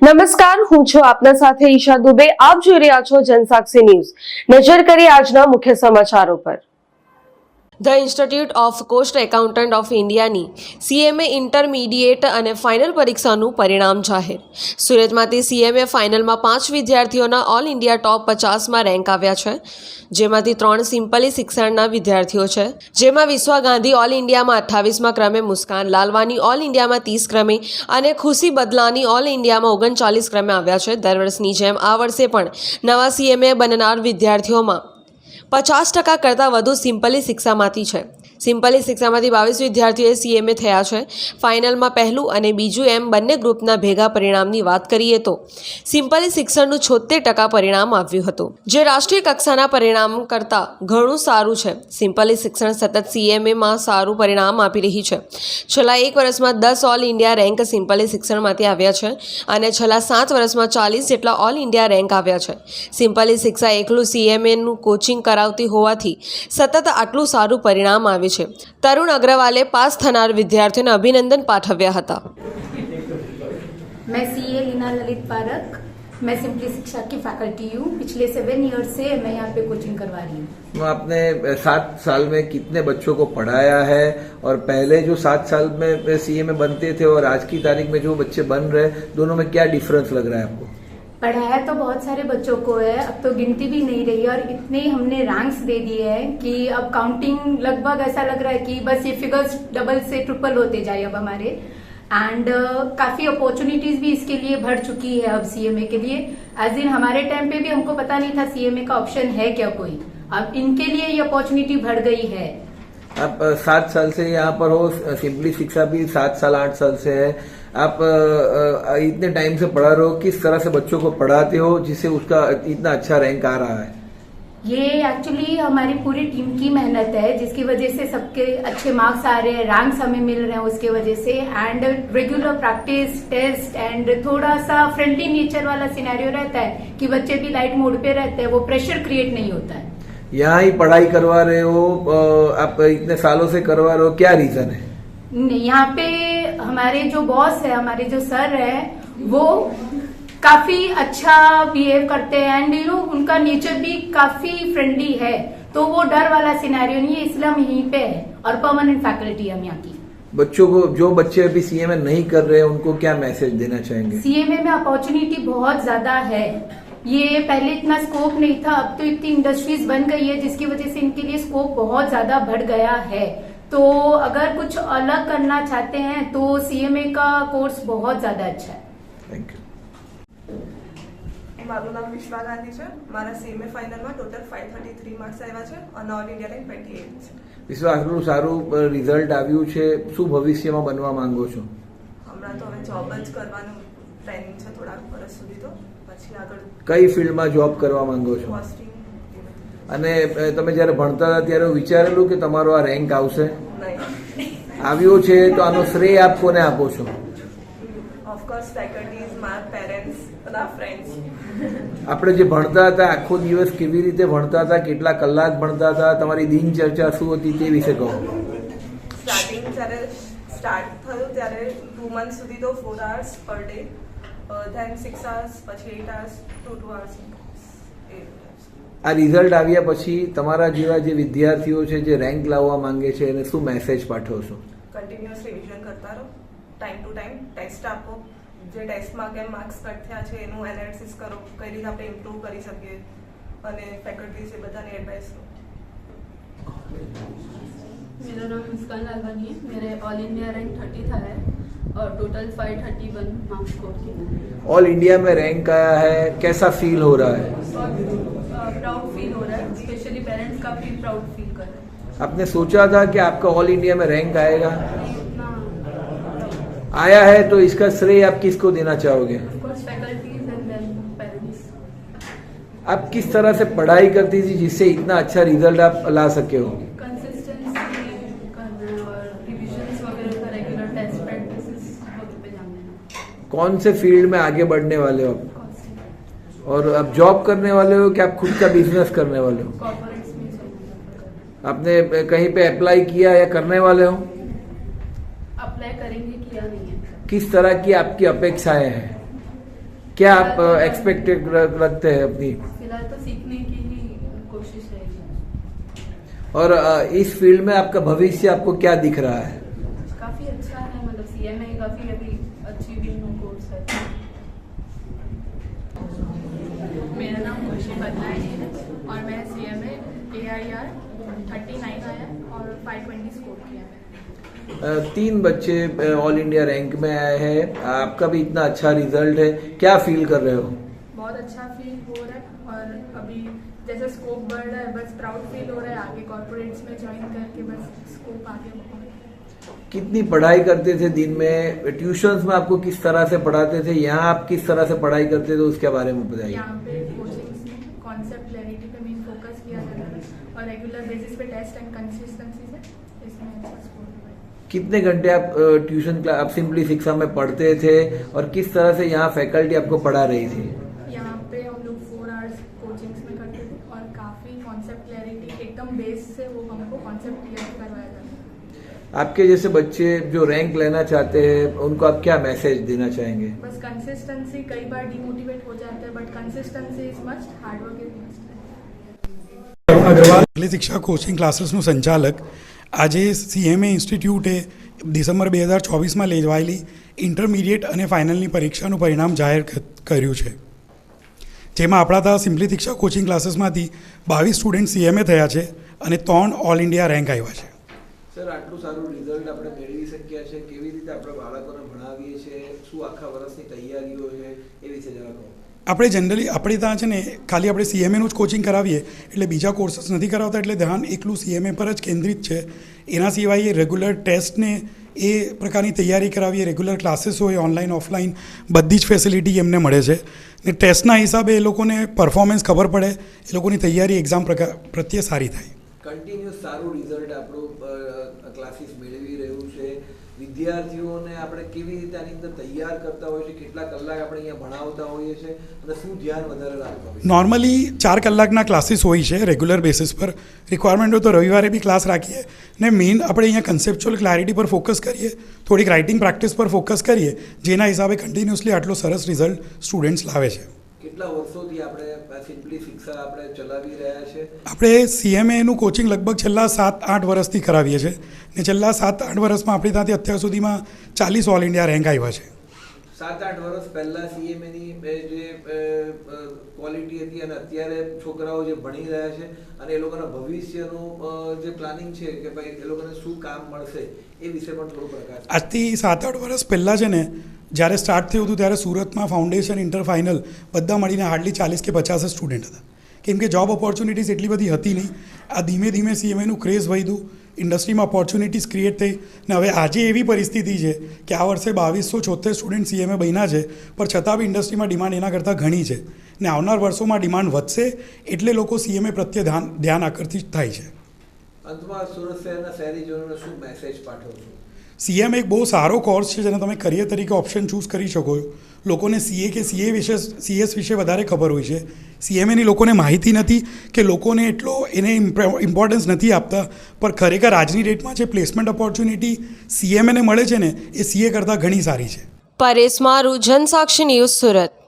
નમસ્કાર, હું છું આપના સાથે ઈશા દુબે. આપ જોઈ રહ્યા છો જનસાક્ષી ન્યૂઝ. નજર કરીએ આજના મુખ્ય સમાચારો પર. The institute of cost accountant of ઇન્ડિયાની સીએમએ ઇન્ટરમીડિયેટ અને ફાઇનલ પરીક્ષાનું પરિણામ જાહેર. સુરતમાંથી સીએમએ ફાઇનલમાં 5 વિદ્યાર્થીઓના ઓલ ઇન્ડિયા ટોપ 50માં રેન્ક આવ્યા છે, જેમાંથી 3 સિમ્પલી શિક્ષણના વિદ્યાર્થીઓ છે, જેમાં વિશ્વા ગાંધી ઓલ ઇન્ડિયામાં 28મા ક્રમે, મુસ્કાન લાલવાની ઓલ ઇન્ડિયામાં 30 ક્રમે અને ખુશી બદલાની ઓલ ઇન્ડિયામાં 39 ક્રમે આવ્યા છે. દર વર્ષની જેમ આ વર્ષે પણ નવા સીએમએ બનનાર વિદ્યાર્થીઓમાં 50% કરતાં વધુ સિમ્પલી શિક્ષામાંથી છે. સિમ્પલી શિક્ષામાંથી 22 વિદ્યાર્થીઓએ સીએમએ થયા છે. ફાઇનલમાં પહેલું અને બીજું એમ બંને ગ્રુપના ભેગા પરિણામની વાત કરીએ તો સિમ્પલી શિક્ષણનું 76% પરિણામ આવ્યું હતું, જે રાષ્ટ્રીય કક્ષાના પરિણામ કરતાં ઘણું સારું છે. સિમ્પલી શિક્ષણ સતત સીએમએમાં સારું પરિણામ આપી રહી છે. છેલ્લા 1 વર્ષમાં 10 ઓલ ઇન્ડિયા રેન્ક સિમ્પલી શિક્ષણમાંથી આવ્યા છે અને છેલ્લા 7 વર્ષમાં 40 જેટલા ઓલ ઇન્ડિયા રેન્ક આવ્યા છે. સિમ્પલી શિક્ષા એકલું સીએમએનું કોચિંગ કરાવતી હોવાથી સતત આટલું સારું પરિણામ આવે છે. તરુણ અગ્રવાલે પાસ થનાર વિદ્યાર્થીઓને અભિનંદન પાઠવ્યા હતા. मैं सीए लीना ललित पारक, मैं सिंपली शिक्षा की फैकल्टी हूँ. पिछले 7 ईयर्स से मैं यहाँ पे कोचिंग करवा रही हूँ. आपने 7 साल में कितने बच्चों को पढ़ाया है और पहले जो 7 साल में सीए में बनते थे और आज की तारीख में जो बच्चे बन रहे हैं, दोनों में क्या डिफरेंस लग रहा है आपको? पढ़ाया तो बहुत सारे बच्चों को है, अब तो गिनती भी नहीं रही और इतने हमने रैंक्स दे दिए हैं कि अब काउंटिंग लगभग ऐसा लग रहा है कि बस ये फिगर्स डबल से ट्रिपल होते जाए अब हमारे. एंड काफी अपॉर्चुनिटीज भी इसके लिए बढ़ चुकी है अब सीएमए के लिए. एज इन हमारे टाइम पे भी हमको पता नहीं था सीएमए का ऑप्शन है क्या कोई. अब इनके लिए ये अपॉर्चुनिटी बढ़ गई है. आप 7 साल से यहाँ पर हो, सिंपली शिक्षा भी 7 साल 8 साल से है. आप इतने टाइम से पढ़ा रहे हो, किस तरह से बच्चों को पढ़ाते हो जिससे उसका इतना अच्छा रैंक आ रहा है? ये एक्चुअली हमारी पूरी टीम की मेहनत है, जिसकी वजह से सबके अच्छे मार्क्स आ रहे हैं, रैंक्स हमें मिल रहे हैं उसके वजह से. And regular practice, test and थोड़ा सा फ्रेंडली नेचर वाला सिनेरियो रहता है कि बच्चे भी लाइट मोड पे रहते हैं, वो प्रेशर क्रिएट नहीं होता है. यहाँ ही पढ़ाई करवा रहे हो, आप इतने सालों से करवा रहे हो, क्या रीजन है? यहाँ पे हमारे जो बॉस है, हमारे जो सर है, वो काफी अच्छा बिहेव करते हैं एंड उनका नेचर भी काफी फ्रेंडली है, तो वो डर वाला सिनेरियो नहीं है, इसलिए हम यहीं पे है और परमानेंट फैकल्टी हम यहाँ की. बच्चों को, जो बच्चे अभी सीएमए नहीं कर रहे हैं, उनको क्या मैसेज देना चाहेंगे? सीएमए में अपॉर्चुनिटी बहुत ज्यादा है. ये पहले इतना स्कोप नहीं था, अब तो इतनी इंडस्ट्रीज बन गई है जिसकी वजह से इनके लिए स्कोप बहुत ज्यादा बढ़ गया है. तो अगर कुछ अलग करना चाहते हैं तो सीएमए का कोर्स बहुत ज्यादा अच्छा है. Thank you. મારું નામ વિશ્વા ગાંધી છે. મારા સીએમએ ફાઇનલમાં ટોટલ 533 માર્ક્સ આવ્યા છે અને ઓલ ઇન્ડિયા રેન્ક 28 છે. વિશ્વા, આટલું સારું રિઝલ્ટ આવ્યું છે, શું ભવિષ્યમાં બનવા માંગો છો? હમણાં તો હવે જોબ જ કરવાનું પ્લાનિંગ છે થોડાક વર્ષ સુધી, તો પછી આગળ કઈ ફિલ્ડમાં જોબ કરવા માંગો છો? હોસ્ટિંગ. અને તમે જ્યારે ભણતા હતા ત્યારે વિચારેલું કે તમારો આ રેન્ક આવશે? નહીં. આવ્યો છે તો આનો શ્રેય આપ કોને આપો છો? ઓફકોર્સ ફેકલ્ટીઝ, મારા પેરેન્ટ્સ અને ફ્રેન્ડ્સ. આપણે જે ભણતા હતા, આખો દિવસ કેવી રીતે ભણતા હતા, કેટલા કલાક ભણતા હતા, તમારી દિનચર્ચા શું હતી તે વિશે કહો. સ્ટાર્ટિંગ જ્યારે સ્ટાર્ટ થયું ત્યારે 2 મંથ સુધી તો 4 hours per day, than 6 hours, પછી 8 hours, 2 hours. આ રિઝલ્ટ આવ્યા પછી તમારા જેવા જે વિદ્યાર્થીઓ છે જે રેન્ક લાવવા માંગે છે એને શું મેસેજ પાઠવશો? કન્ટિન્યુઅસ રિવિઝન કરતા રહો, ટાઈમ ટુ ટાઈમ ટેસ્ટ આપો, જે ટેસ્ટમાં કેમ માર્ક્સ કટ થયા છે એનું એનાલિસિસ કરો, કઈ રીતે આપણે ઇમ્પ્રૂવ કરી શકીએ, અને ફેકલ્ટીઝ એ બધાની એડવાઇસ લો. मेरा नाम मुस्कान लालवानी है. मेरे ऑल इंडिया रैंक 30 था है और टोटल 531 मार्क्स स्कोर किए. ऑल इंडिया में रैंक आया है, कैसा फील हो रहा है? प्राउड फील हो रहा है, स्पेशली पेरेंट्स का भी प्राउड फील कर रहे हैं. आपने सोचा था कि आपका ऑल इंडिया में रैंक आएगा? इतना आया है तो इसका श्रेय आप किसको देना चाहोगे? Of course faculties and then parents. आप किस तरह से पढ़ाई करती थी जिससे इतना अच्छा रिजल्ट आप ला सके हो? कंसिस्टेंसी करना और रिविजन्स वगैरह का रेगुलर टेस्ट प्रैक्टिसेस वगैरह पे ध्यान देना. कौन से फील्ड में आगे बढ़ने वाले हो आप? और अब जॉब करने वाले हो कि आप खुद का बिजनेस करने वाले हो? कॉर्पोरेट्स में चाहिए. आपने कहीं पे अप्लाई किया या करने वाले हो? अप्लाई करेंगे, किया नहीं है. किस तरह की आपकी अपेक्षाएं हैं? क्या आप एक्सपेक्टेड रखते हैं अपनी, फिलहाल तो सीखने की ही कोशिश रहेगी। और इस फील्ड में आपका भविष्य आपको क्या दिख रहा है? काफ़ी अच्छा है, मतलब CMA काफ़ी अभी अचीविंग कोर्स है। मेरा नाम खुशी बदलानी है और मैं CMA AIR 39 आया और 520 स्कोर किया है। 3 बच्चे ऑल इंडिया रैंक में आए हैं, आपका भी इतना अच्छा रिजल्ट है, क्या फील कर रहे हो? बहुत अच्छा फील हो रहा है और अभी जैसे स्कोप बढ़ रहा है, बस प्राउड फील हो रहा है आगे कॉर्पोरेट्स में ज्वाइन करके, बस स्कोप आगे बढ़ा। कितनी पढ़ाई करते थे दिन में? ट्यूशंस में आपको किस तरह से पढ़ाते थे? यहाँ आप किस तरह से पढ़ाई करते थे, उसके बारे में बताइए। यहाँ पे कोचिंग्स में कॉन्सेप्ट क्लैरिटी पे मेन फोकस किया जाता है और रेगुलर बेसिस पे टेस्ट एंड कंसिस्टेंसी से इसमें अच्छा स्कोर हुआ है। कितने घंटे आप ट्यूशन क्लास आप सिंपली शिक्षा में पढ़ते थे और किस तरह से यहाँ फैकल्टी आपको पढ़ा रही थी? यहाँ पे हम लोग 4 आवर्स कोचिंग्स में करते थे और काफ़ी कॉन्सेप्ट क्लैरिटी एकदम बेस से वो हमको कॉन्सेप्ट क्लियर करवाया जाता है। आपके जैसे बच्चे जो रैंक लेना चाहते हैं उनको आप क्या मैसेज देना चाहेंगे? बस कंसिस्टेंसी, कई बार डिमोटिवेट हो जाते हैं but consistency is must, hard work is must. Agarwal Shiksha coaching ક્લાસીસનું સંચાલક આજે CMA ઇન્સ્ટિટ્યૂટે ડિસેમ્બર 2024માં લેવાયેલી ઇન્ટરમીડિયેટ અને ફાઇનલની પરીક્ષાનું પરિણામ જાહેર કર્યું છે, જેમાં આપણા ત્યાં સિમ્પલી શિક્ષા કોચિંગ ક્લાસીસમાંથી 22 સ્ટુડન્ટ CMA થયા છે અને 3 ઓલ ઇન્ડિયા રેન્ક આવ્યા છે. સર, આટલું સારું રિઝલ્ટ આપણે મેળવી શક્યા છે, કેવી રીતે આપણે બાળકોને ભણાવીએ છીએ, શું આખા વર્ષની તૈયારીઓ છે, એ વિશે જરા કહો. આપણે જનરલી આપણે ત્યાં છે ને ખાલી આપણે CMAનું જ કોચિંગ કરાવીએ એટલે બીજા કોર્સીસ નથી કરાવતા, એટલે ધ્યાન એકલું CMA પર જ કેન્દ્રિત છે. એના સિવાય રેગ્યુલર ટેસ્ટને એ પ્રકારની તૈયારી કરાવીએ, રેગ્યુલર ક્લાસીસ હોય ઓનલાઈન ઓફલાઈન બધી જ ફેસિલિટી એમને મળે છે ને ટેસ્ટના હિસાબે એ લોકોને પરફોર્મન્સ ખબર પડે, એ લોકોની તૈયારી એક્ઝામ પ્રત્યે સારી થાય. કન્ટિન્યુઅસ સારું રિઝલ્ટ આપણું ક્લાસીસ મેળવી રહ્યું છે. વિદ્યાર્થીઓને આપણે કેવી રીતે આની અંદર તૈયાર કરતા હોઈએ છીએ, કેટલા કલાક આપણે અહીંયા ભણાવતા હોઈએ છીએ અને શું ધ્યાન વધારે રાખતા હોઈએ? નોર્મલી 4 કલાકના ક્લાસીસ હોય છે રેગ્યુલર બેસિસ પર. રિક્વાયરમેન્ટ હોય તો રવિવારે બી ક્લાસ રાખીએ ને મેઇન આપણે અહીંયા કન્સેપ્ચ્યુઅલ ક્લેરિટી પર ફોકસ કરીએ, થોડીક રાઇટિંગ પ્રેક્ટિસ પર ફોકસ કરીએ, જેના હિસાબે કન્ટિન્યુઅસલી આટલો સરસ રિઝલ્ટ સ્ટુડન્ટ્સ લાવે છે. કેટલા વર્ષોથી આપણે સિમ્પલી શિક્ષા આપણે ચલાવી રહ્યા છે? આપણે CMAનું કોચિંગ લગભગ છેલ્લા 7-8 વર્ષથી કરાવીએ છીએ ને છેલ્લા 7-8 વર્ષમાં આપણી ત્યાંથી અત્યાર સુધીમાં 40 ઓલ ઇન્ડિયા રેન્ક આવ્યા છે. 7-8 વર્ષ પહેલા CMAની જે ક્વોલિટી હતી અને અત્યારે છોકરાઓ જે ભણી રહ્યા છે અને એ લોકોના ભવિષ્યનું જે પ્લાનિંગ છે કે ભાઈ એ લોકોને શું કામ મળશે એ વિશે પણ થોડું પ્રકાશ. આજથી 7-8 વર્ષ પહેલાં છે ને જ્યારે સ્ટાર્ટ થયું હતું ત્યારે સુરતમાં ફાઉન્ડેશન ઇન્ટર ફાઇનલ બધા મળીને હાર્ડલી 40 કે 50 સ્ટુડન્ટ હતા, કેમ કે જોબ ઓપોર્ચ્યુનિટીઝ એટલી બધી હતી નહીં. આ ધીમે ધીમે CMAનું ક્રેઝ વધ્યું, ઇન્ડસ્ટ્રીમાં ઓપોર્ચ્યુનિટીઝ ક્રિએટ થઈ ને હવે આજે એવી પરિસ્થિતિ છે કે આ વર્ષે 2276 સ્ટુડન્ટ CMA બન્યા છે, પણ છતાં બી ઇન્ડસ્ટ્રીમાં ડિમાન્ડ એના કરતાં ઘણી છે ને આવનાર વર્ષોમાં ડિમાન્ડ વધશે એટલે લોકો CMA પ્રત્યે ધ્યાન આકર્ષિત થાય છે. અંતમાં સુરત શહેરના શહેરીજનોને શું મેસેજ પાઠવશો? CMA એક બહુ સારો કોર્સ છે જેને તમે કરિયર તરીકે ઓપ્શન ચૂઝ કરી શકો. લોકોને CA કે CS વિશે વધારે ખબર હોય છે, CMAની લોકોને માહિતી નથી કે લોકોને એટલો એને ઇમ્પોર્ટન્સ નથી આપતા, પણ ખરેખર આજની ડેટમાં જે પ્લેસમેન્ટ ઓપોર્ચ્યુનિટી CMAને મળે છે ને એ CA કરતાં ઘણી સારી છે. પરેશ મારું, જનસાક્ષી ન્યૂઝ, સુરત.